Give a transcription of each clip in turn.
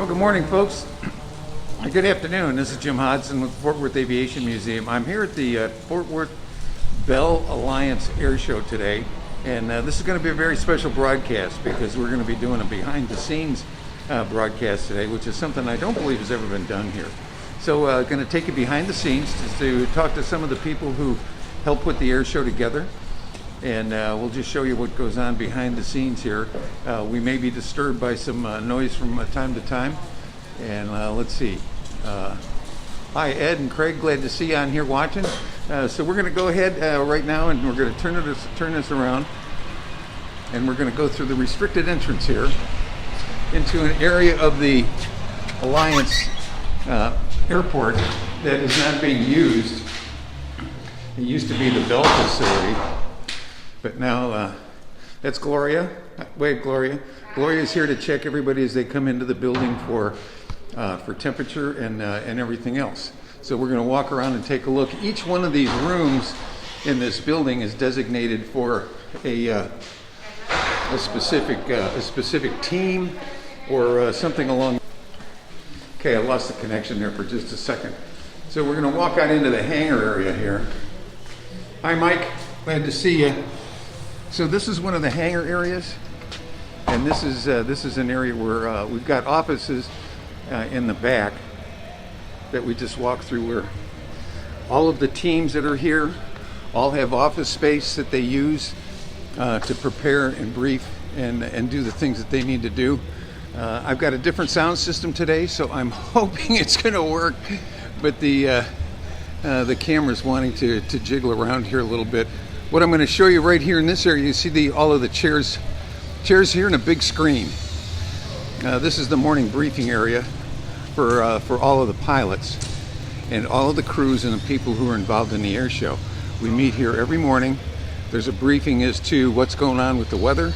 Well, good morning, folks. Good afternoon. This is Jim Hodgson with the Fort Worth Aviation Museum. I'm here at the Fort Worth Bell Alliance Air Show today, and this is going to be a very special broadcast because we're going to be doing a behind-the-scenes broadcast today, which is something I don't believe has ever been done here. So going to take you behind the scenes to talk to some of the people who helped put the air show together. And we'll just show you what goes on behind the scenes here. We may be disturbed by some noise from time to time. And let's see. Hi, Ed and Craig. Glad to see you on here watching. So we're going to go ahead right now, and we're going to turn this around. And we're going to go through the restricted entrance here into an area of the Alliance Airport that is not being used. It used to be the Bell facility. But now, that's Gloria. Wait, Gloria. Gloria's here to check everybody as they come into the building for temperature and everything else. So we're going to walk around and take a look. Each one of these rooms in this building is designated for a specific team or something along. Okay, I lost the connection there for just a second. So we're going to walk out into the hangar area here. Hi, Mike. Glad to see you. So this is one of the hangar areas, and this is an area where we've got offices in the back that we just walked through, where all of the teams that are here all have office space that they use to prepare and brief and do the things that they need to do. I've got a different sound system today, so I'm hoping it's going to work, but the camera's wanting to jiggle around here a little bit. What I'm going to show you right here in this area, you see all of the chairs here and a big screen. This is the morning briefing area for all of the pilots and all of the crews and the people who are involved in the air show. We meet here every morning. There's a briefing as to what's going on with the weather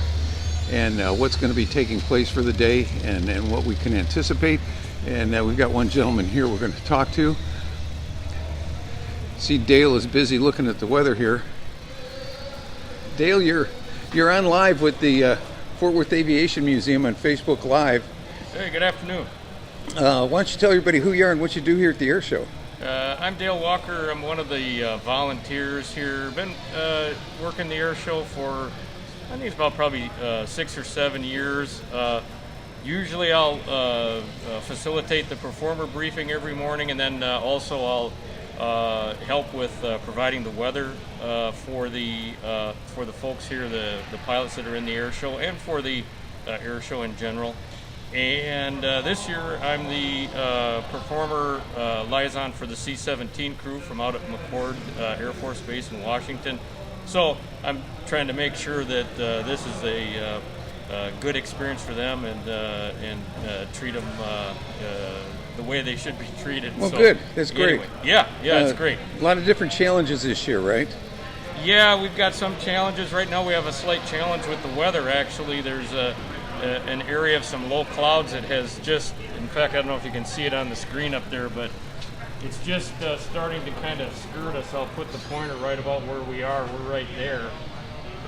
and what's going to be taking place for the day and what we can anticipate. And we've got one gentleman here we're going to talk to. See, Dale is busy looking at the weather here. Dale, you're on live with the Fort Worth Aviation Museum on Facebook Live. Hey, good afternoon. Why don't you tell everybody who you are and what you do here at the air show? I'm Dale Walker. I'm one of the volunteers here. Been working the air show for, I think it's about probably 6 or 7 years. Usually I'll facilitate the performer briefing every morning, and then also I'll help with providing the weather for the folks here, the pilots that are in the air show, and for the air show in general. And this year I'm the performer liaison for the C-17 crew from out at McCord Air Force Base in Washington. So I'm trying to make sure that this is a good experience for them and treat them the way they should be treated. Well, so, good. That's great. Anyway, yeah, it's great. A lot of different challenges this year, right? Yeah, we've got some challenges. Right now we have a slight challenge with the weather, actually. There's an area of some low clouds that has just, in fact, I don't know if you can see it on the screen up there, but it's just starting to kind of skirt us. I'll put the pointer right about where we are. We're right there.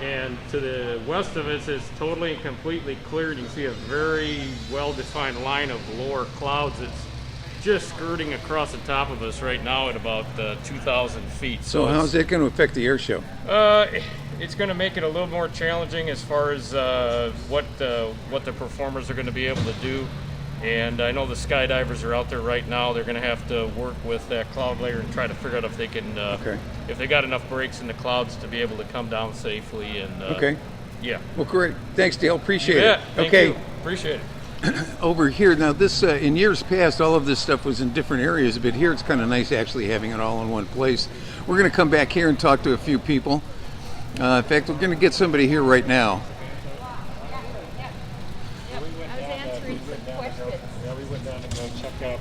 And to the west of us is totally and completely cleared. You can see a very well-defined line of lower clouds that's just skirting across the top of us right now at about 2,000 feet. So how's that going to affect the air show? It's going to make it a little more challenging as far as what the performers are going to be able to do. And I know the skydivers are out there right now. They're going to have to work with that cloud layer and try to figure out if they can, if they got enough breaks in the clouds to be able to come down safely. And okay. Yeah. Well, great. Thanks, Dale. Appreciate it. Thank you. Appreciate it. Over here now, this in years past, all of this stuff was in different areas, but here it's kind of nice actually having it all in one place. We're going to come back here and talk to a few people. In fact, we're going to get somebody here right now. I was answering some questions. Yeah, we went down to go check out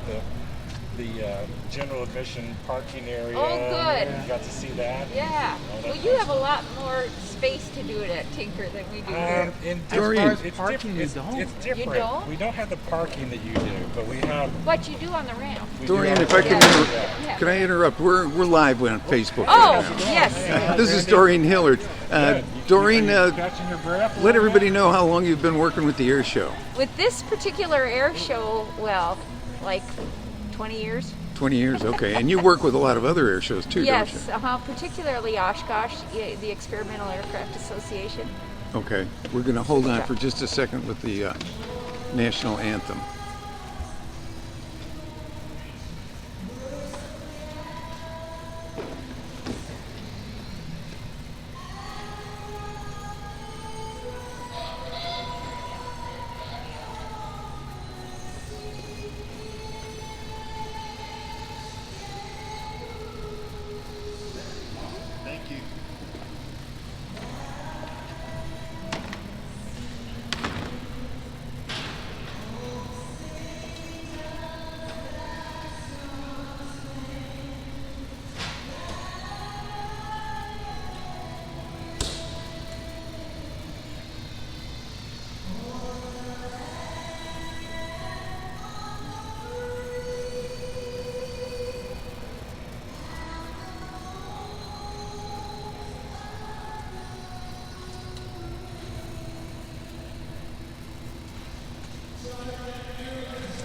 the general admission parking area. Oh, good. You got to see that. Yeah. Well, you have a lot more space to do it at Tinker than we do here. Dorian, it's parking, it's different. You don't? We don't have the parking that you do, but we have. What you do on the ramp. Dorian, if I can, can I interrupt? We're live on Facebook. Oh, right now. yes. This is Dorian Hillard. Dorian, catching your breath. let everybody know how long you've been working with the air show. With this particular air show, well, like 20 years. 20 years, okay. And you work with a lot of other air shows too, Yes, don't particularly Oshkosh, the Experimental Aircraft Association. you? Okay. We're going to hold on for just a second with the national anthem. Thank you.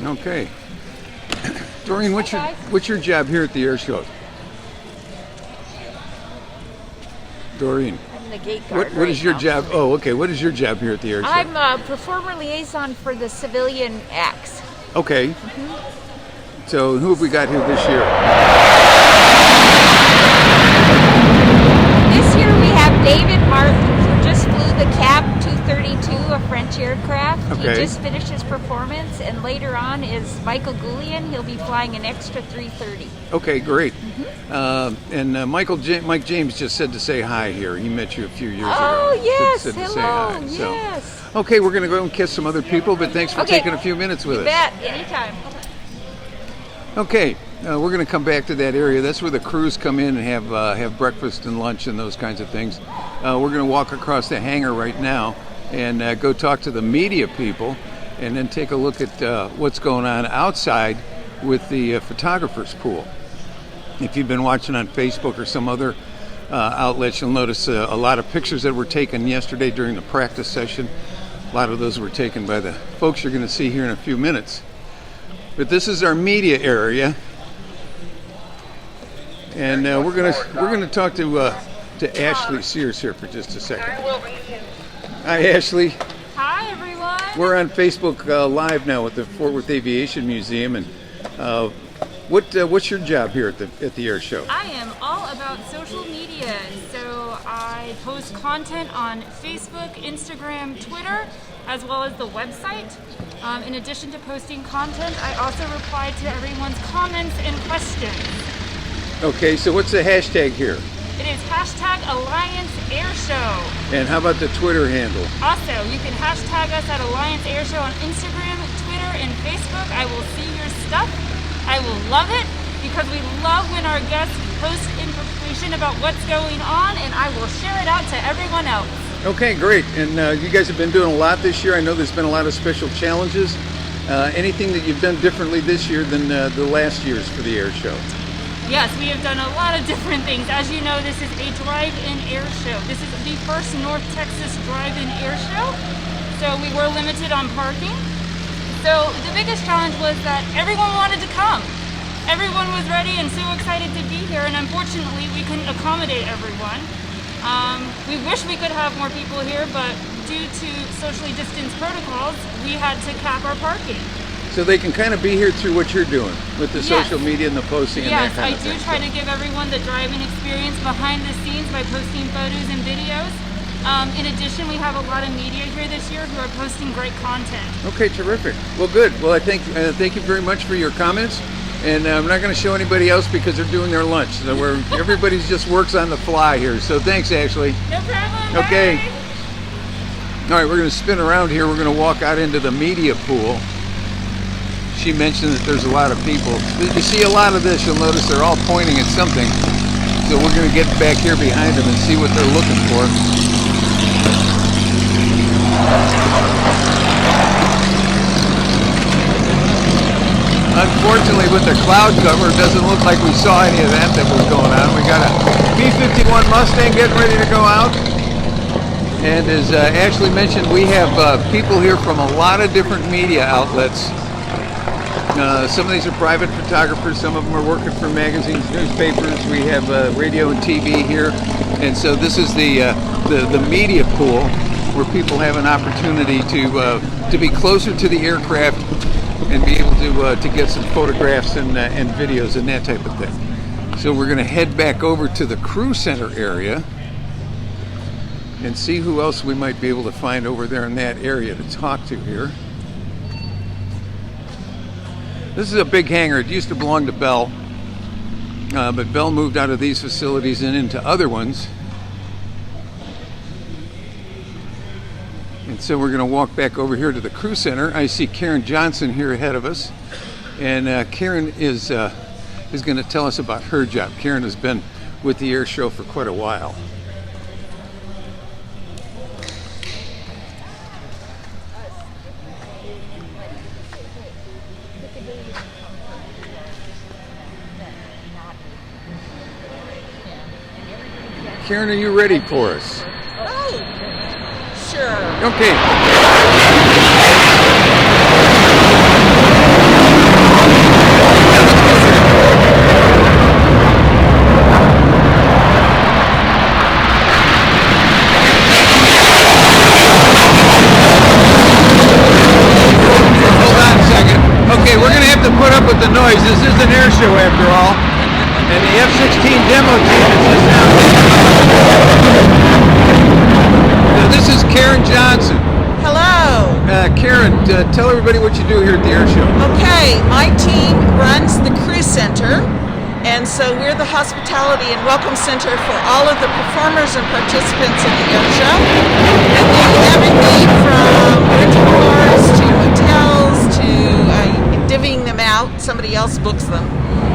Okay. Dorian, what's your job here at the air show? Dorian, I'm the gate guard. what is your now. job? Oh, okay. What is your job here at the air show? I'm a performer liaison for the civilian acts. Okay. So who have we got here this year? This year we have David Martin, who just flew the CAB 232, a French aircraft. Okay. He just finished his performance, and later on is Michael Goulian. He'll be flying an extra 330. Okay, great. And Mike James just said to say hi here. He met you a few years ago. Oh, yes. Said to say Hello. hi. So, Yes. okay, we're going to go and kiss some other people, but thanks for Okay. taking a few minutes with You us. bet. Anytime. Okay, we're going to come back to that area. That's where the crews come in and have breakfast and lunch and those kinds of things. We're going to walk across the hangar right now and go talk to the media people, and then take a look at what's going on outside with the photographers pool. If you've been watching on Facebook or some other outlets, you'll notice a lot of pictures that were taken yesterday during the practice session. A lot of those were taken by the folks you're going to see here in a few minutes. But this is our media area, and we're gonna talk to Ashley Sears here for just a second. Hi, Ashley. Hi, everyone. We're on Facebook Live now with the Fort Worth Aviation Museum, and what's your job here at the air show? I am all about social media. So I post content on Facebook, Instagram, Twitter, as well as the website. In addition to posting content, I also reply to everyone's comments and questions. Okay, so what's the hashtag here? It is #AllianceAirShow. And how about the Twitter handle? Also, you can hashtag us at Alliance Airshow on Instagram, Twitter, and Facebook. I will see your stuff. I will love it because we love when our guests post information about what's going on, and I will share it out to everyone else. Okay, great. And you guys have been doing a lot this year. I know there's been a lot of special challenges. Anything that you've done differently this year than the last years for the air show? Yes, we have done a lot of different things. As you know, this is a drive-in air show. This is the first North Texas drive-in air show, so we were limited on parking. So the biggest challenge was that everyone wanted to come. Everyone was ready and so excited to be here, and unfortunately we couldn't accommodate everyone. We wish we could have more people here, but due to socially distanced protocols, we had to cap our parking. So they can kind of be here through what you're doing with the Yes. social media and the posting and Yes, that kind I of do thing. try to give everyone the drive-in experience behind the scenes by posting photos and videos. In addition, we have a lot of media here this year who are posting great content. Okay, terrific. Well, good. Well, I thank you very much for your comments. And I'm not going to show anybody else because they're doing their lunch. So everybody's just works on the fly here. So thanks, Ashley. No problem. Okay. Bye. All right, we're going to spin around here. We're going to walk out into the media pool. she mentioned that there's a lot of people. You see a lot of this, you'll notice they're all pointing at something. So we're going to get back here behind them and see what they're looking for. Unfortunately, with the cloud cover, it doesn't look like we saw any of that was going on. We got a B-51 Mustang getting ready to go out. And as Ashley mentioned, we have people here from a lot of different media outlets. Some of these are private photographers, some of them are working for magazines, newspapers. We have radio and TV here. And so this is the media pool where people have an opportunity to be closer to the aircraft and be able to get some photographs and videos and that type of thing. So we're going to head back over to the crew center area and see who else we might be able to find over there in that area to talk to here. This is a big hangar. It used to belong to Bell, but Bell moved out of these facilities and into other ones. And so we're going to walk back over here to the crew center. I see Karen Johnson here ahead of us, and Karen is going to tell us about her job. Karen has been with the air show for quite a while. Karen, are you ready for us? Oh, sure. Okay. Hold on a second. Okay, we're going to have to put up with the noise. This is an air show after all. And the F-16 demo team is just now. Now, this is Karen Johnson. Hello. Karen, tell everybody what you do here at the air show. Okay, my team runs the crew center, and so we're the hospitality and welcome center for all of the performers and participants in the air show. And we do everything from rental cars to hotels to divvying them out. Somebody else books them.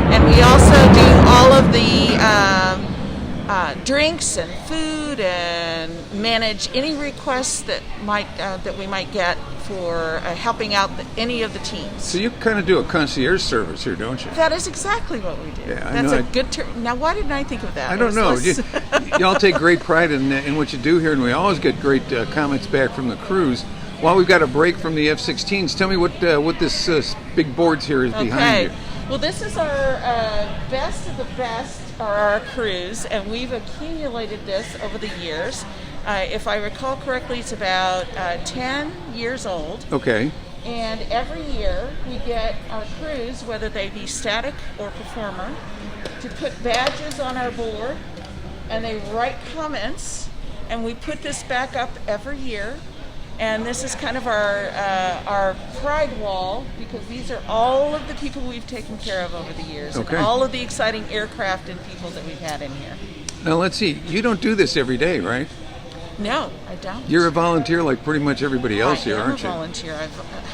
And we also do all of the drinks and food and manage any requests that we might get for helping out any of the teams. So you kind of do a concierge service here, don't you? That is exactly what we do. Yeah, That's a good term. Now, why didn't I think of that? I don't know. Y'all take great pride in what you do here, and we always get great comments back from the crews. While we've got a break from the F-16s, tell me what this big boards here is behind you. Well, this is our best of the best are our crews, and we've accumulated this over the years. If I recall correctly, it's about 10 years old. Okay. And every year we get our crews, whether they be static or performer, to put badges on our board, and they write comments, and we put this back up every year. And this is kind of our pride wall, because these are all of the people we've taken care of over the years. Okay. And all of the exciting aircraft and people that we've had in here. Now let's see. You don't do this every day, right? No, I don't. You're a volunteer like pretty much everybody else here, aren't you? I am a volunteer.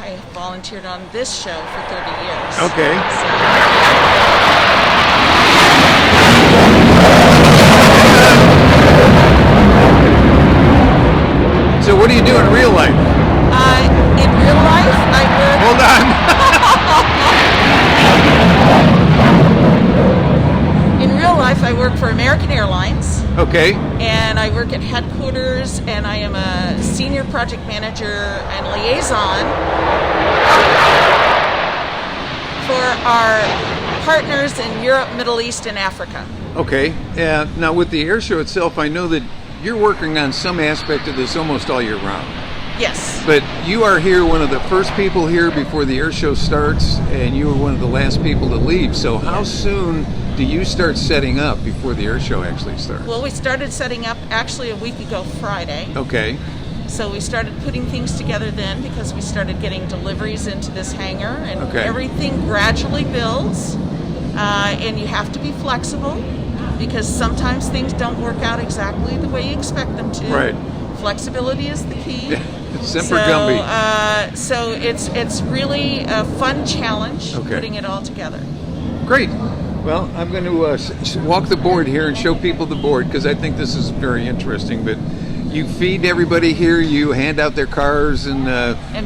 I volunteered on this show for 30 years. Okay. So what do you do in real life? In real life, I work... Hold on. In real life, I work for American Airlines. Okay. And I work at headquarters, and I am a senior project manager and liaison for our partners in Europe, Middle East, and Africa. Okay. Now with the air show itself, I know that you're working on some aspect of this almost all year round. Yes. But you are here, one of the first people here before the air show starts, and you were one of the last people to leave. So how soon do you start setting up before the air show actually starts? Well, we started setting up actually a week ago Friday. Okay. So we started putting things together then, because we started getting deliveries into this hangar, and everything gradually builds. And you have to be flexible, because sometimes things don't work out exactly the way you expect them to. Right. Flexibility is the key. It's Semper Gumby. So it's really a fun challenge Okay. putting it all together. Great. Well, I'm going to walk the board here and show people the board because I think this is very interesting. But you feed everybody here. You hand out their cars and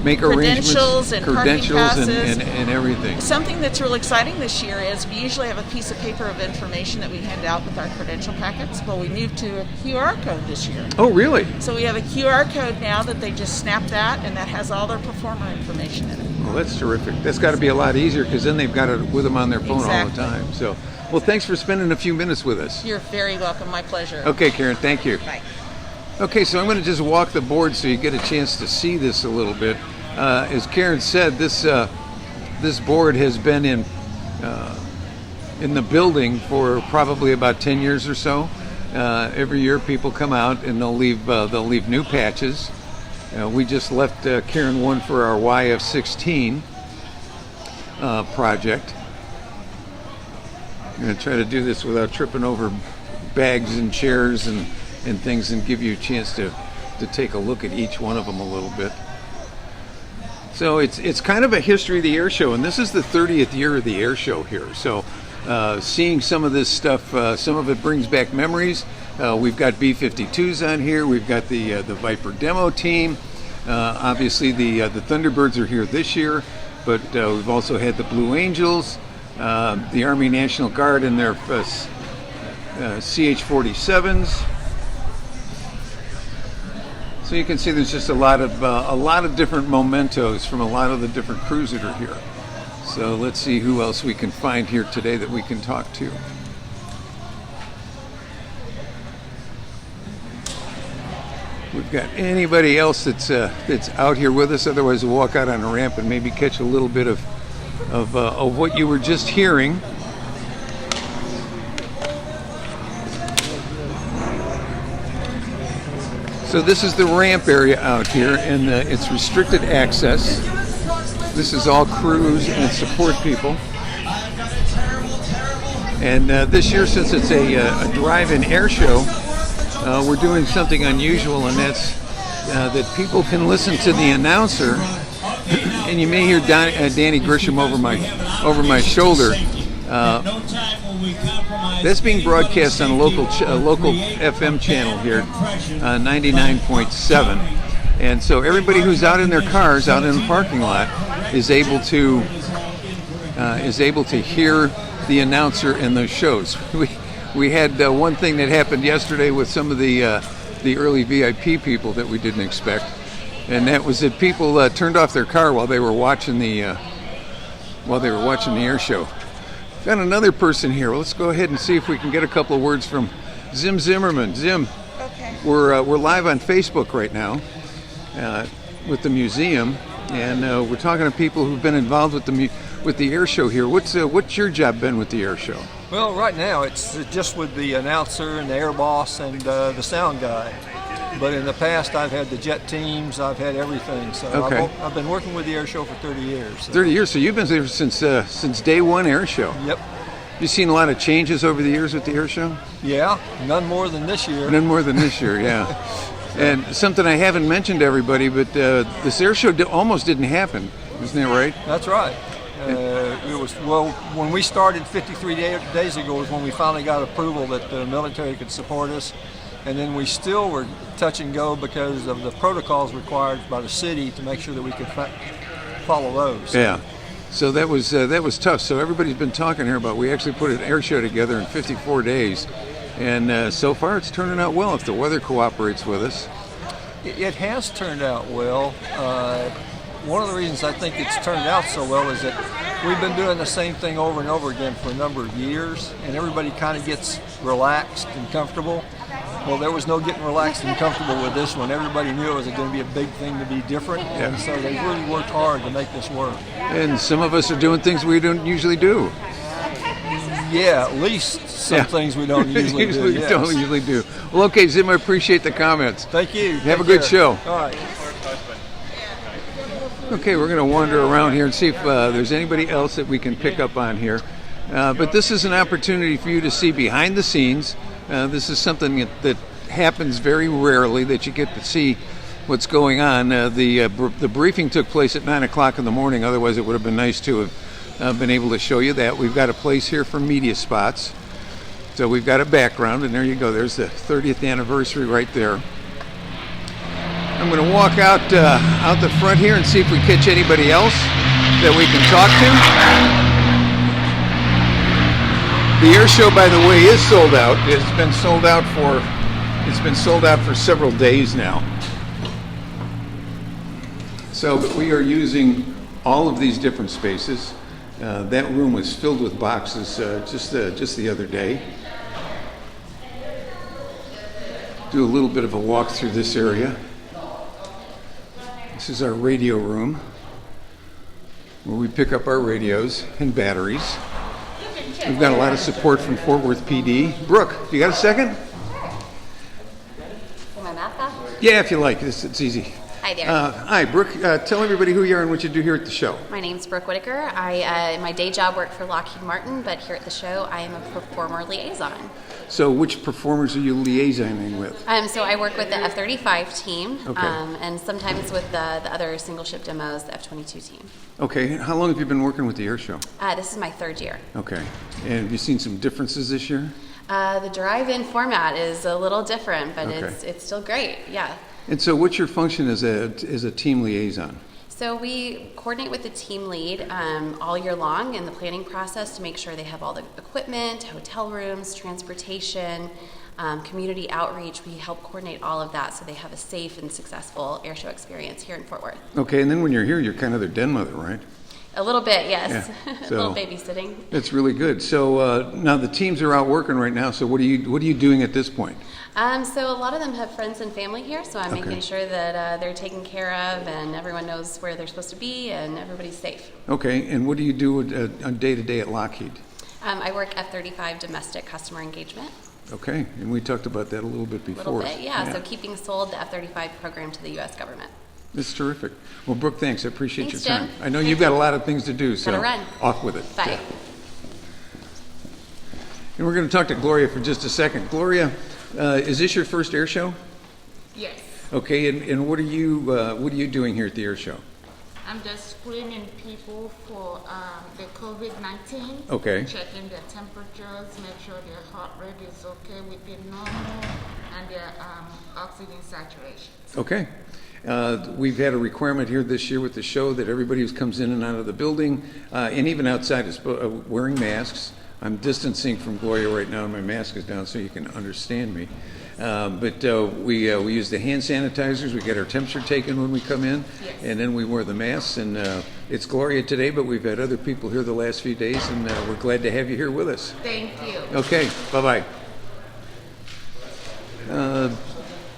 make arrangements, credentials and parking passes. and everything. Something that's real exciting this year is we usually have a piece of paper of information that we hand out with our credential packets. Well, we moved to a QR code this year. Oh, really? So we have a QR code now that they just snap that, and that has all their performer information in it. Well, that's terrific. That's got to be a lot easier because then they've got it with them on their phone all the Exactly. time. So, well, thanks for spending a few minutes with us. You're very welcome. My pleasure. Okay, Karen, thank you. Bye. Okay, so I'm going to just walk the board so you get a chance to see this a little bit. As Karen said, this board has been in the building for probably about 10 years or so. Every year, people come out and they'll leave new patches. We just left Karen one for our YF-16 project. I'm going to try to do this without tripping over bags and chairs and things and give you a chance to take a look at each one of them a little bit. So it's kind of a history of the air show, and this is the 30th year of the air show here. So seeing some of this stuff, some of it brings back memories. We've got B-52s on here. We've got the Viper demo team. Obviously the Thunderbirds are here this year, but we've also had the Blue Angels, the Army National Guard and their CH-47s. So you can see there's just a lot of different mementos from a lot of the different crews that are here. So let's see who else we can find here today that we can talk to. We've got anybody else that's out here with us? Otherwise, we'll walk out on a ramp and maybe catch a little bit of what you were just hearing. So this is the ramp area out here, and it's restricted access. This is all crews and support people. And this year, since it's a drive-in air show, we're doing something unusual, and that's that people can listen to the announcer, and you may hear Danny Grisham over my shoulder. That's being broadcast on a local FM channel here, 99.7, and so everybody who's out in their cars, out in the parking lot, is able to hear the announcer in those shows. We had one thing that happened yesterday with some of the early VIP people that we didn't expect, and that was that people turned off their car while they were watching the air show. Got another person here. Well, let's go ahead and see if we can get a couple of words from Zim Zimmerman. Zim, Okay. we're live on Facebook right now with the museum, and we're talking to people who've been involved with the air show here. What's your job been with the air show? Well, right now it's just with the announcer and the air boss and the sound guy. But in the past, I've had the jet teams. I've had everything. So Okay. I've been working with the air show for 30 years. So. 30 years. So you've been there since day one air show. Yep. You've seen a lot of changes over the years with the air show? Yeah. None more than this year. None more than this year, yeah. And something I haven't mentioned to everybody, but this air show almost didn't happen. Isn't that right? That's right. It was when we started 53 days ago was when we finally got approval that the military could support us. And then we still were touch and go because of the protocols required by the city to make sure that we could follow those. Yeah. So that was tough. So everybody's been talking here about we actually put an air show together in 54 days, and so far it's turning out well if the weather cooperates with us. It has turned out well. One of the reasons I think it's turned out so well is that we've been doing the same thing over and over again for a number of years, and everybody kind of gets relaxed and comfortable. Well, there was no getting relaxed and comfortable with this one. Everybody knew it was going to be a big thing to be different, and so they really worked hard to make this work. And some of us are doing things we don't usually do. Yeah, at least some things we don't usually do. Yes. Don't usually do. Well, okay, Zim, I appreciate the comments. Thank you. Have a Take good care. show. All right. Okay, we're going to wander around here and see if there's anybody else that we can pick up on here. But this is an opportunity for you to see behind the scenes. This is something that happens very rarely, that you get to see what's going on. The briefing took place at 9 o'clock in the morning. Otherwise, it would have been nice to have been able to show you that. We've got a place here for media spots. So we've got a background, and there you go. There's the 30th anniversary right there. I'm going to walk out the front here and see if we catch anybody else that we can talk to. The air show, by the way, is sold out. It's been sold out for several days now. So, but we are using all of these different spaces. That room was filled with boxes just the other day. Do a little bit of a walk through this area. This is our radio room, where we pick up our radios and batteries. We've got a lot of support from Fort Worth PD. Brooke, you got a second? My mouth off? Yeah, if you like. It's easy. Hi there. Hi, Brooke. Tell everybody who you are and what you do here at the show. My name's Brooke Whitaker. I my day job work for Lockheed Martin, but here at the show I am a performer liaison. So which performers are you liaisoning with? So I work with the F-35 team, Okay. and sometimes with the other single ship demos, the F-22 team. Okay. How long have you been working with the air show? This is my third year. Okay. And have you seen some differences this year? The drive-in format is a little different, but Okay. it's still great. Yeah. And so what's your function as a team liaison? So we coordinate with the team lead all year long in the planning process to make sure they have all the equipment, hotel rooms, transportation, community outreach. We help coordinate all of that so they have a safe and successful airshow experience here in Fort Worth. Okay, and then when you're here, you're kind of their den mother, right? A little bit, yes. Yeah, A so little babysitting. That's really good. So now the teams are out working right now. So what are you doing at this point? So a lot of them have friends and family here, so I'm Okay. making sure that they're taken care of and everyone knows where they're supposed to be and everybody's safe. Okay, and what do you do on day to day at Lockheed? I work F-35 domestic customer engagement. Okay, and we talked about that a little bit A before. little bit, yeah. So keeping sold the F-35 program to the U.S. government. That's terrific. Well, Brooke, thanks. I appreciate Thanks, your time. Jim. I know Thank you've got a you. lot of things to do, so Gotta run. off with it. Bye. And we're going to talk to Gloria for just a second. Gloria, is this your first air show? Yes, Okay, and what are you doing here at the air show? I'm just screening people for the COVID-19. Okay. Checking their temperatures, make sure their heart rate is okay within normal, and their oxygen saturation. Okay. We've had a requirement here this year with the show that everybody who comes in and out of the building, and even outside, is wearing masks. I'm distancing from Gloria right now, and my mask is down so you can understand me. But we use the hand sanitizers. We get our temperature taken when we come in, Yes. and then we wear the masks. And it's Gloria today, but we've had other people here the last few days, and we're glad to have you here with us. Thank you. Okay, bye-bye.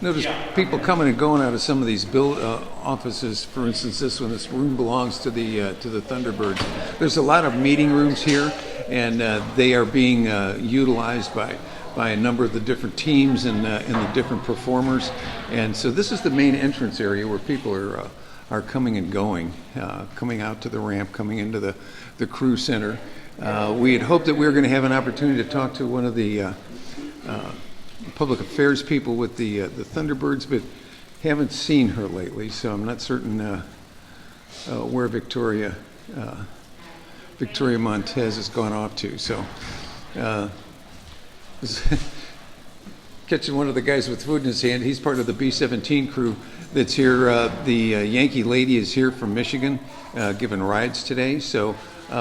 Notice people coming and going out of some of these offices. For instance, this room belongs to the Thunderbirds. There's a lot of meeting rooms here, and they are being utilized by a number of the different teams and the different performers. And so this is the main entrance area where people are coming and going, coming out to the ramp, coming into the crew center. We had hoped that we were going to have an opportunity to talk to one of the public affairs people with the Thunderbirds, but haven't seen her lately, so I'm not certain where Victoria Montez has gone off to. So catching one of the guys with food in his hand. He's part of the B-17 crew that's here. The Yankee lady is here from Michigan, giving rides today. So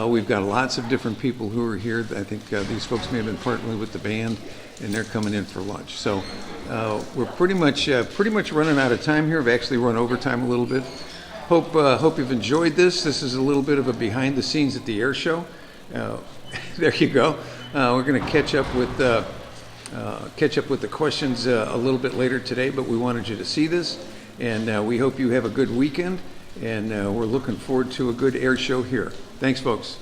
we've got lots of different people who are here. I think these folks may have been partnering with the band, and they're coming in for lunch. So we're pretty much running out of time here. I've actually run overtime a little bit. Hope you've enjoyed this. This is a little bit of a behind the scenes at the air show. There you go. We're going to catch up with the questions a little bit later today, but we wanted you to see this, and we hope you have a good weekend, and we're looking forward to a good air show here. Thanks, folks.